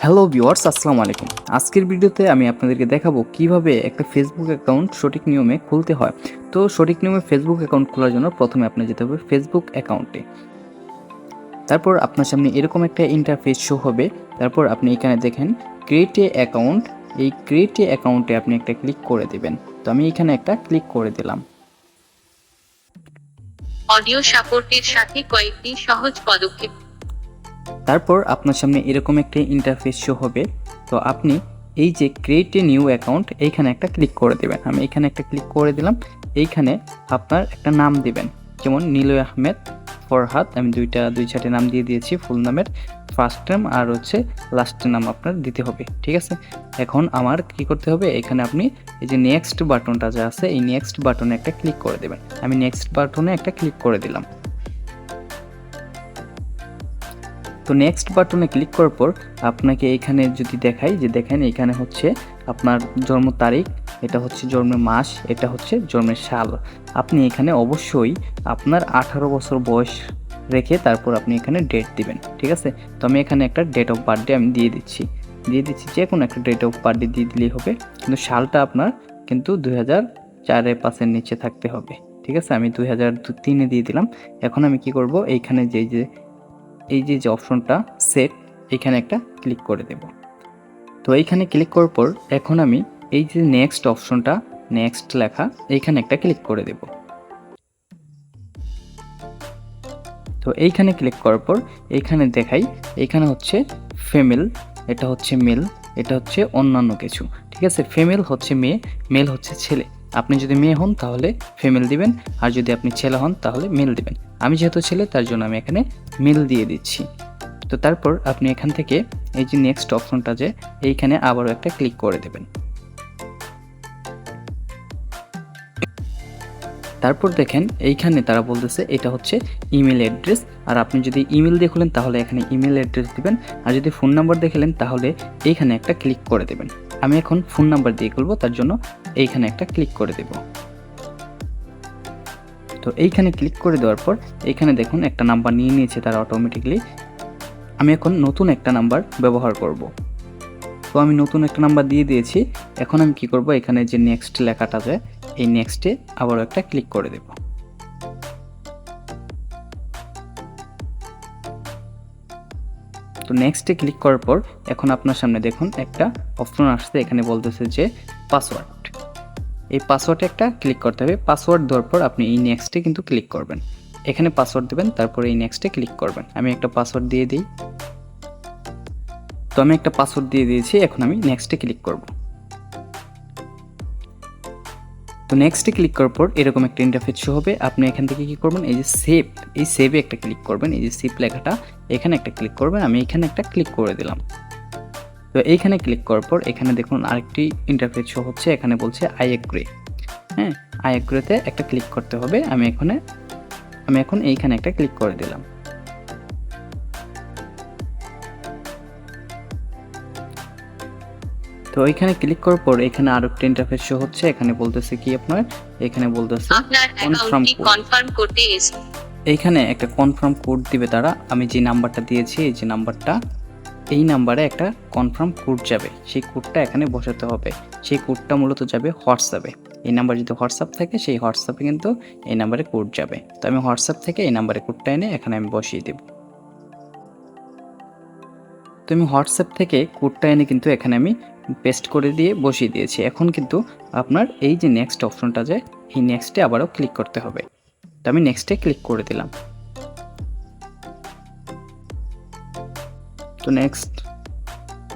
Hello viewers, আসসালামু আলাইকুম। আজকের ভিডিওতে আমি আপনাদেরকে দেখাবো কিভাবে একটা ফেসবুক অ্যাকাউন্ট সঠিক নিয়মে খুলতে হয়। তো সঠিক নিয়মে ফেসবুক অ্যাকাউন্ট খোলার জন্য প্রথমে আপনার যেতে হবে ফেসবুক অ্যাকাউন্টে। তারপর আপনার সামনে এরকম একটা ইন্টারফেস শো হবে। তারপর আপনি এখানে দেখেন ক্রিয়েট এ অ্যাকাউন্ট। এই ক্রিয়েট এ অ্যাকাউন্টে আপনি একটা ক্লিক করে দিবেন। তো আমি এখানে একটা ক্লিক করে দিলাম। অডিও সাপোর্টের সাথে কয়েকটি সহজ পদক্ষেপ। তারপর আপনার সামনে এরকম একটা ইন্টারফেস শো হবে। তো আপনি এই যে ক্রিয়েট এ নিউ অ্যাকাউন্ট এইখানে একটা ক্লিক করে দেবেন। আমি এখানে একটা ক্লিক করে দিলাম। এইখানে আপনার একটা নাম দিবেন, যেমন নিলয় আহমেদ ফরহাদ। আমি দুই চারটে নাম দিয়ে দিয়েছি। ফুল নামের ফার্স্ট নেম আর হচ্ছে লাস্ট নাম আপনার দিতে হবে, ঠিক আছে। এখন আমার কি করতে হবে, এখানে আপনি এই যে নেক্সট বাটনটা যে আছে এই নেক্সট বাটনে একটা ক্লিক করে দেবেন। আমি নেক্সট বাটনে একটা ক্লিক করে দিলাম। তো নেক্সট বাটনে ক্লিক করার পর আপনাকে এখানে যদি দেখাই, যে দেখেন এখানে হচ্ছে আপনার জন্ম তারিখ, এটা হচ্ছে জন্মের মাস, এটা হচ্ছে জন্মের সাল। আপনি এখানে অবশ্যই আপনার 18 বছর বয়স রেখে তারপর আপনি এখানে ডেট দিবেন, ঠিক আছে। তো আমি এখানে একটা ডেট অফ বার্থডে আমি দিয়ে দিচ্ছি, যে কোনো একটা ডেট অফ বার্থডে দিয়ে দিলেই হবে, কিন্তু সালটা আপনার কিন্তু 2004-5-এর নিচে থাকতে হবে, ঠিক আছে। আমি 2003-এ দিয়ে দিলাম। এখন আমি কি করব, এইখানে এই যে অপশনটা সেট, এখানে একটা ক্লিক করে দেব। তো এইখানে ক্লিক করার পর এখন আমি এই যে নেক্সট অপশনটা, নেক্সট লেখা, এইখানে একটা ক্লিক করে দেব। তো এইখানে ক্লিক করার পর এইখানে দেখাই, এইখানে হচ্ছে ফিমেল, এটা হচ্ছে মেল, এটা হচ্ছে অন্যান্য কিছু, ঠিক আছে। ফিমেল হচ্ছে মেয়ে, মেল হচ্ছে ছেলে। আপনি যদি মেয়ে হন তাহলে ফিমেল দিবেন, আর যদি আপনি ছেলে হন তাহলে মেল দিবেন। আমি যেহেতু ছেলে তার জন্য আমি এখানে মেল দিয়ে দিচ্ছি। তো তারপর আপনি এখান থেকে এই যে নেক্সট অপশনটা যে এইখানে আবারও একটা ক্লিক করে দেবেন। তারপর দেখেন এইখানে তারা বলতেছে এটা হচ্ছে ইমেল অ্যাড্রেস, আর আপনি যদি ইমেল দিয়ে খুলেন তাহলে এখানে ইমেল অ্যাড্রেস দিবেন, আর যদি ফোন নাম্বার দিয়ে খেলেন তাহলে এইখানে একটা ক্লিক করে দেবেন। আমি এখন ফোন নাম্বার দিয়ে খুলবো, তার জন্য এইখানে একটা ক্লিক করে দেব। তো এইখানে ক্লিক করে দেওয়ার পর এইখানে দেখুন একটা নাম্বার নিয়ে নিয়েছে তারা অটোমেটিকলি। আমি এখন নতুন একটা নাম্বার ব্যবহার করব। তো আমি নতুন একটা নাম্বার দিয়ে দিয়েছি। এখন আমি কি করব, এখানে যে নেক্সট লেখাটা আছে এই নেক্সটে আবারও একটা ক্লিক করে দেব। তো নেক্সটে ক্লিক করার পর এখন আপনার সামনে দেখুন একটা অপশন আসছে, এখানে বলতেছে যে পাসওয়ার্ড। এই পাসওয়ার্ডে একটা ক্লিক করতে হবে। পাসওয়ার্ড দেওয়ার পর আপনি এই নেক্সটে কিন্তু ক্লিক করবেন। এখানে পাসওয়ার্ড দেবেন, তারপরে এই নেক্সটে ক্লিক করবেন। আমি একটা পাসওয়ার্ড দিয়ে দিই। তো আমি একটা পাসওয়ার্ড দিয়ে দিয়েছি, এখন আমি নেক্সটে ক্লিক করব। তো নেক্সটে ক্লিক করার পর এরকম একটা ইন্টারফেস শো হবে। আপনি এখান থেকে কি করবেন, এই যে সেভ, এই সেভে একটা ক্লিক করবেন। এই যে সেভ লেখাটা এখানে একটা ক্লিক করবেন। আমি এখানে একটা ক্লিক করে দিলাম। তো এইখানে ক্লিক করার পর এখানে দেখুন আরেকটি ইন্টারফেস শো হচ্ছে, এখানে বলছে আই এগ্রি। হ্যাঁ, আই এগ্রিতে একটা ক্লিক করতে হবে। আমি এখন এইখানে একটা ক্লিক করে দিলাম। তো এইখানে ক্লিক করার পর এখানে আরো একটা ইন্টারফেস শো হচ্ছে, এখানে বলতেছে কি আপনার, এখানে বলতেছে আপনার অ্যাকাউন্টটি কনফার্ম করতে এইখানে একটা কনফার্ম কোড দিবে তারা। আমি যে নাম্বারটা দিয়েছি এই যে নাম্বারটা, এই নাম্বারে একটা কনফার্ম কোড যাবে, সেই কোডটা এখানে বসাতে হবে। সেই কোডটা মূলত যাবে হোয়াটসঅ্যাপে। এই নাম্বার যদি হোয়াটসঅ্যাপ থাকে সেই হোয়াটসঅ্যাপে কিন্তু এই নাম্বারে কোড যাবে। তো আমি হোয়াটসঅ্যাপ থেকে এই নাম্বারে কোডটা এনে এখানে আমি বসিয়ে দেব। তো আমি হোয়াটসঅ্যাপ থেকে কোডটা এনে কিন্তু এখানে আমি পেস্ট করে দিয়ে বসিয়ে দিয়েছি। এখন কিন্তু আপনার এই যে নেক্সট অপশনটা যায় এই নেক্সটে আবারও ক্লিক করতে হবে। তো আমি নেক্সটে ক্লিক করে দিলাম।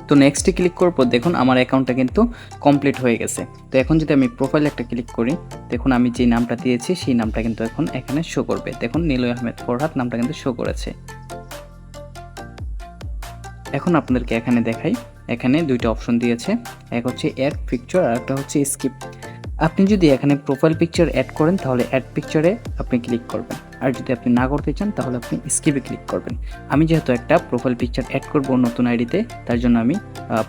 তো নেক্সটে ক্লিক করার পর দেখুন আমার অ্যাকাউন্টটা কিন্তু কমপ্লিট হয়ে গেছে। তো এখন যদি আমি প্রোফাইলে একটা ক্লিক করি, দেখুন আমি যে নামটা দিয়েছি সেই নামটা কিন্তু এখন এখানে শো করবে। দেখুন নিলয় আহমেদ ফরহাদ নামটা কিন্তু শো করেছে। এখন আপনাদেরকে এখানে দেখাই, এখানে দুইটা অপশন দিয়েছে, এক হচ্ছে অ্যাড পিকচার আর একটা হচ্ছে স্কিপ। আপনি যদি এখানে প্রোফাইল পিকচার অ্যাড করেন তাহলে অ্যাড পিকচারে আপনি ক্লিক করবেন, আর যদি আপনি না করতে চান তাহলে আপনি স্কিপে ক্লিক করবেন। আমি যেহেতু একটা প্রোফাইল পিকচার অ্যাড করব নতুন আইডিতে, তার জন্য আমি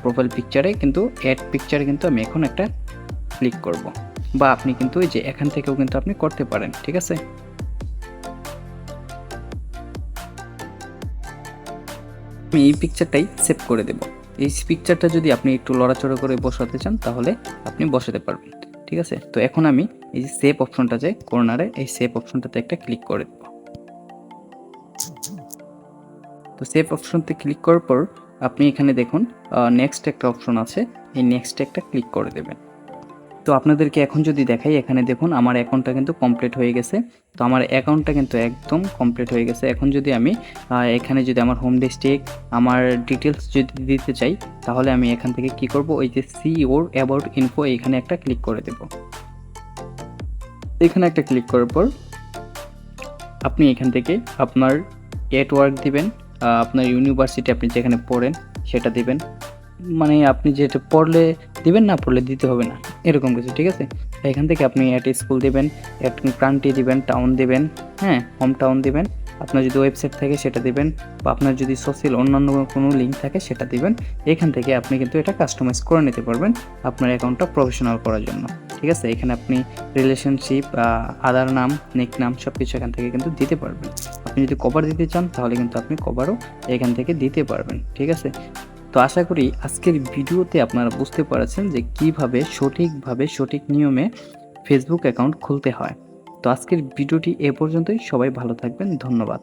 প্রোফাইল পিকচারে কিন্তু অ্যাড পিকচারে কিন্তু আমি এখন একটা ক্লিক করব, বা আপনি কিন্তু এই যে এখান থেকেও কিন্তু আপনি করতে পারেন, ঠিক আছে। আমি এই পিকচারটাই সেভ করে দেব। এই পিকচারটা যদি আপনি একটু লড়াচড়া করে বসাতে চান তাহলে আপনি বসাতে পারবেন। ঠিক আছে, তো এখন আমি এই যে সেভ অপশনটা যে কর্নারে, এই সেভ অপশনটাতে একটা ক্লিক করে দেব। তো সেভ অপশনতে ক্লিক করার পর আপনি এখানে দেখুন নেক্সট একটা অপশন আছে, এই নেক্সটে একটা ক্লিক করে দেবেন। তো আপনাদেরকে এখন যদি দেখাই, এখানে দেখুন আমার অ্যাকাউন্টটা কিন্তু কমপ্লিট হয়ে গেছে। তো আমার অ্যাকাউন্টটা কিন্তু একদম কমপ্লিট হয়ে গেছে। এখন যদি আমি এখানে যদি আমার হোম ডিস্ট্রিক্ট, আমার ডিটেলস যদি দিতে চাই, তাহলে আমি এখান থেকে কি করব, ওই যে সি ওর অ্যাবাউট ইনফো এখানে একটা ক্লিক করে দেব। এখানে একটা ক্লিক করার পর আপনি এখান থেকে আপনার নেটওয়ার্ক দিবেন, আপনার ইউনিভার্সিটি আপনি যেখানে পড়েন সেটা দিবেন, মানে আপনি যেটা পড়লে দিবেন, না পড়লে দিতে হবে না, এরকম কিছু। ঠিক আছে, এখান থেকে আপনি একটা স্কুল দিবেন, একটা কান্ট্রি দিবেন, টাউন দিবেন, হ্যাঁ হোম টাউন দিবেন, আপনার যদি ওয়েবসাইট থাকে সেটা দিবেন, বা আপনার যদি সোশ্যাল অন্যান্য কোনো লিঙ্ক থাকে সেটা দিবেন। এখান থেকে আপনি কিন্তু এটা কাস্টমাইজ করে নিতে পারবেন আপনার অ্যাকাউন্টটা প্রফেশনাল করার জন্য। ঠিক আছে, এখানে আপনি রিলেশনশিপ, আদার নাম, নিক নাম সব কিছু এখান থেকে কিন্তু দিতে পারবেন। আপনি যদি কভার দিতে চান তাহলে কিন্তু আপনি কভারও এখান থেকে দিতে পারবেন। ঠিক আছে, তো আশা করি আজকের ভিডিওতে আপনারা বুঝতে পারছেন যে কিভাবে সঠিকভাবে সঠিক নিয়মে ফেসবুক অ্যাকাউন্ট খুলতে হয়। তো আজকের ভিডিওটি এ পর্যন্তই। সবাই ভালো থাকবেন, ধন্যবাদ।